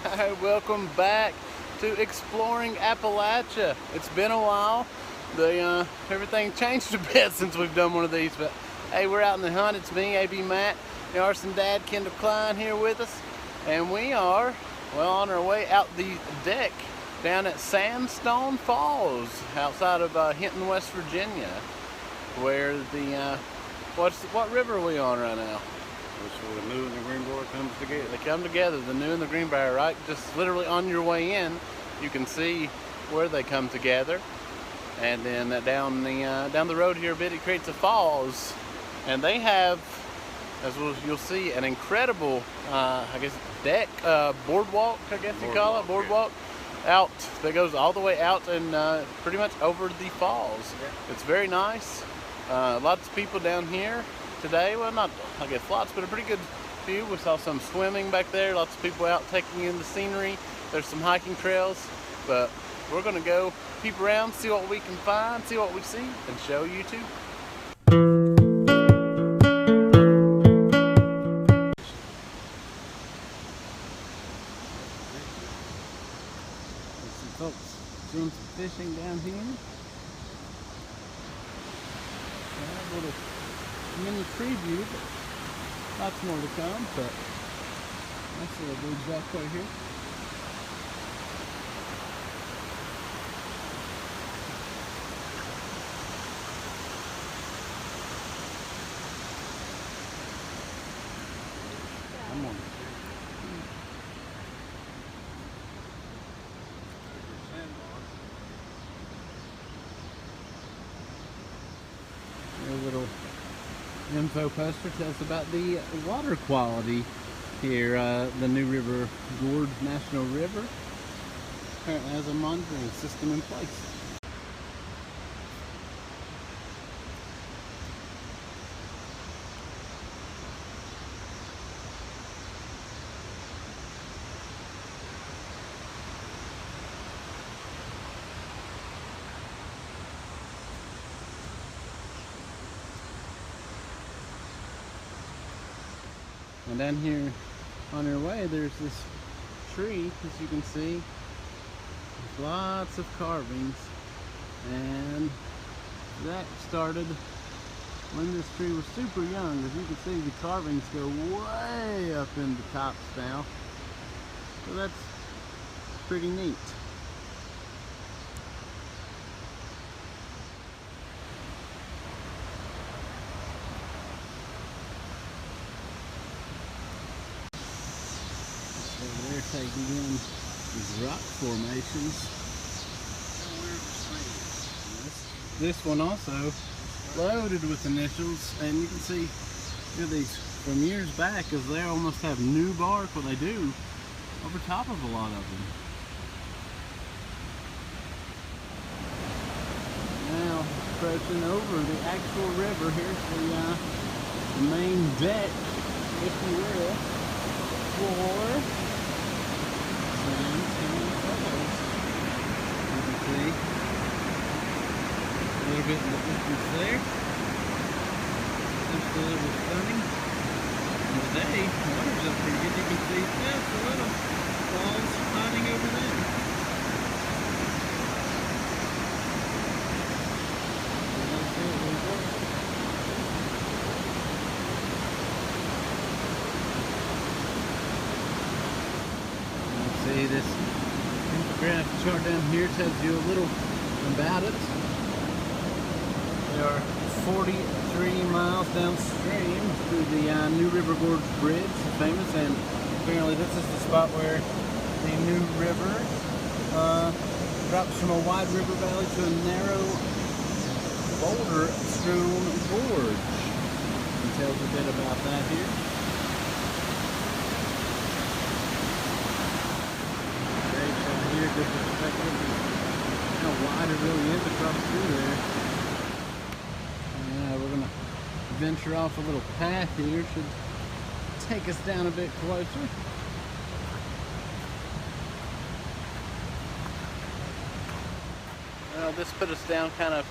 Alright, welcome back to Exploring Appalachia. It's been a while. Everything changed a bit since we've done one of these, but hey, we're out in the hunt. It's me, AB Matt, Arson Dad, Kendall Klein here with us, and we are, well, on our way out the deck down at Sandstone Falls outside of Hinton, West Virginia, where what river are we on right now? So the New and the Greenbrier comes together. They come together, the New and the Greenbrier, right? Just literally on your way in, you can see where they come together. And then down the road here a bit, it creates a falls. And they have, as you'll see, an incredible, I guess, deck, boardwalk, I guess you call it, boardwalk, out, that goes all the way out and pretty much over the falls. Yeah. It's very nice. Lots of people down here today. Well, not, I guess, lots, but a pretty good few. We saw some swimming back there. Lots of people out taking in the scenery. There's some hiking trails, but we're gonna go peep around, see what we can find, see what we see, and show you too. There's some folks doing some fishing down here. A little mini preview, but lots more to come. But nice little bridge back right here. I'm on. A little info poster tells about the water quality here. The New River Gorge National River apparently has a monitoring system in place. And down here on your way, there's this tree, as you can see. There's lots of carvings, and that started when this tree was super young. As you can see, the carvings go way up in the tops now, so that's pretty neat. They're taking in these rock formations. This one also loaded with initials, and you can see these from years back, as they almost have new bark, what they do, over top of a lot of them. Now approaching over the actual river. Here's the main deck, if you will, for Sandstone Falls. You can see a little bit in the distance there. Absolutely stunning. And today, the water's up pretty good. You can see just a little falls hiding over there. See, this graph chart down here tells you a little about it. They are 43 miles downstream through the New River Gorge Bridge, famous, and apparently this is the spot where the New River drops from a wide river valley to a narrow boulder-strewn gorge. It tells a bit about that here. Here, good perspective of how wide it really is across through there. Yeah, we're gonna venture off a little path here. Should take us down a bit closer. This put us down kind of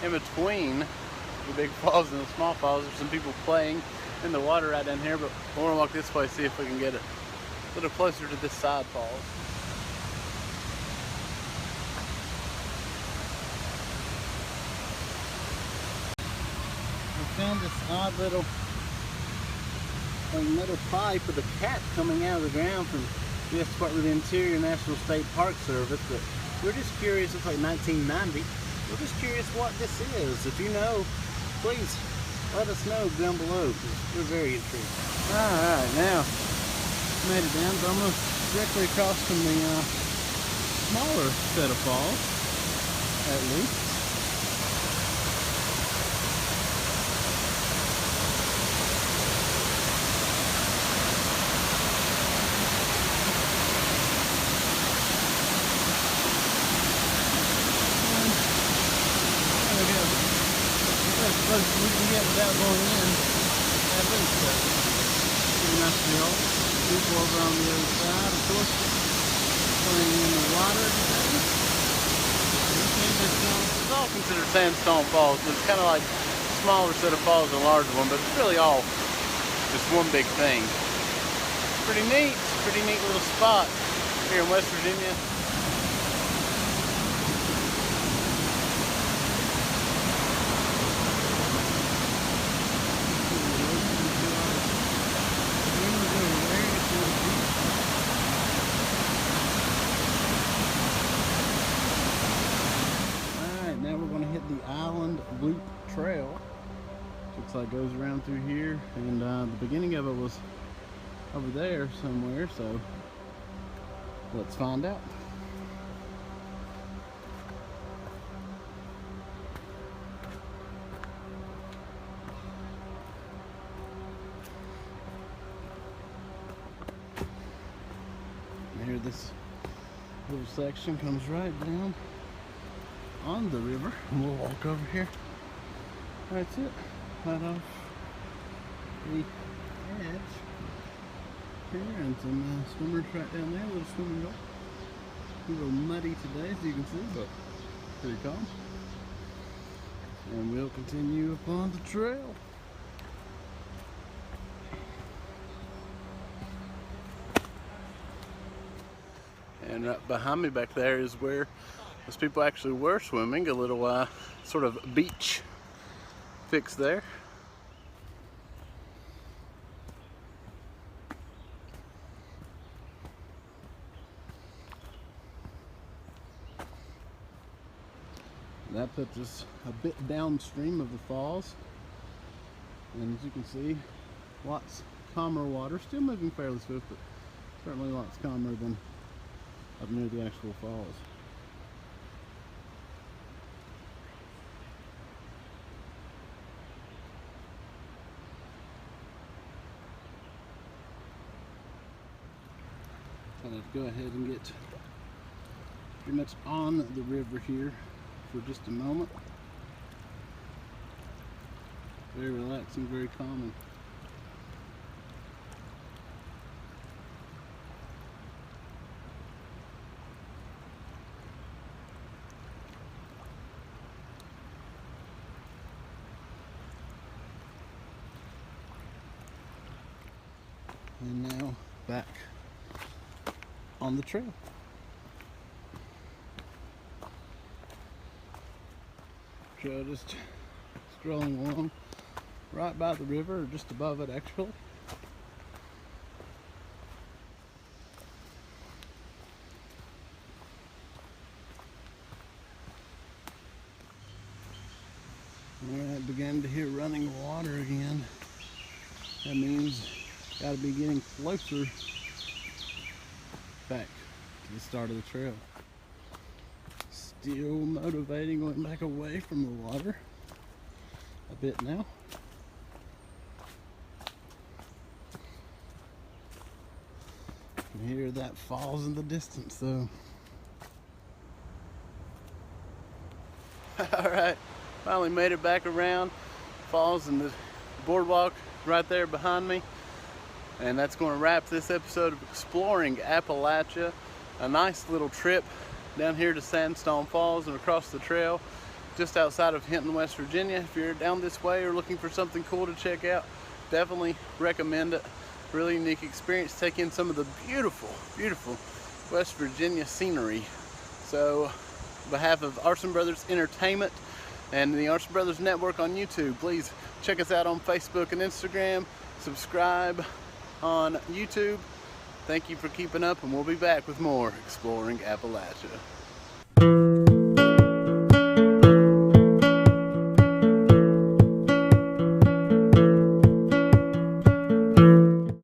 in between the big falls and the small falls. There's some people playing in the water right down here, but we want to walk this way, see if we can get a little closer to this side falls. I found this odd little metal pipe with a cap coming out of the ground from the U.S. Department of the Interior National State Park Service, but we're just curious. It's like 1990. We're just curious what this is. If you know, please let us know down below, because we're very intrigued. Alright, now made it down. It's almost directly across from the smaller set of falls, at least. We can get without going in, at least. Pretty nice deal. People over on the other side, of course, playing in the water today. It's all considered Sandstone Falls, but it's kind of like a smaller set of falls than a larger one, but it's really all just one big thing. Pretty neat little spot here in West Virginia. The Island Loop Trail. Looks like it goes around through here, and the beginning of it was over there somewhere, so let's find out. And here this little section comes right down on the river, and we'll walk over here. That's it, right off the edge here, and some swimmers right down there, a little swimming goal. A little muddy today, as you can see, but pretty calm. And we'll continue upon the trail. And right behind me back there is where those people actually were swimming, a little sort of beach fix there. That puts us a bit downstream of the falls, and as you can see, lots calmer water, still moving fairly swift, but certainly lots calmer than up near the actual falls. Let's go ahead and get pretty much on the river here for just a moment. Very relaxing, very calming. And now back on the trail. Trail just strolling along right by the river, or just above it actually. When I began to hear running water again, that means gotta be getting closer back to the start of the trail. Still motivating, going back away from the water a bit now. You can hear that falls in the distance though. Alright, finally made it back around. Falls in the boardwalk right there behind me. And that's going to wrap this episode of Exploring Appalachia. A nice little trip down here to Sandstone Falls and across the trail just outside of Hinton, West Virginia. If you're down this way or looking for something cool to check out, definitely recommend it. really unique experience. Take in some of the beautiful, beautiful West Virginia scenery. So, on behalf of Arson Brothers Entertainment and the Arson Brothers Network on YouTube, please check us out on Facebook and Instagram. Subscribe on YouTube. Thank you for keeping up, and we'll be back with more Exploring Appalachia.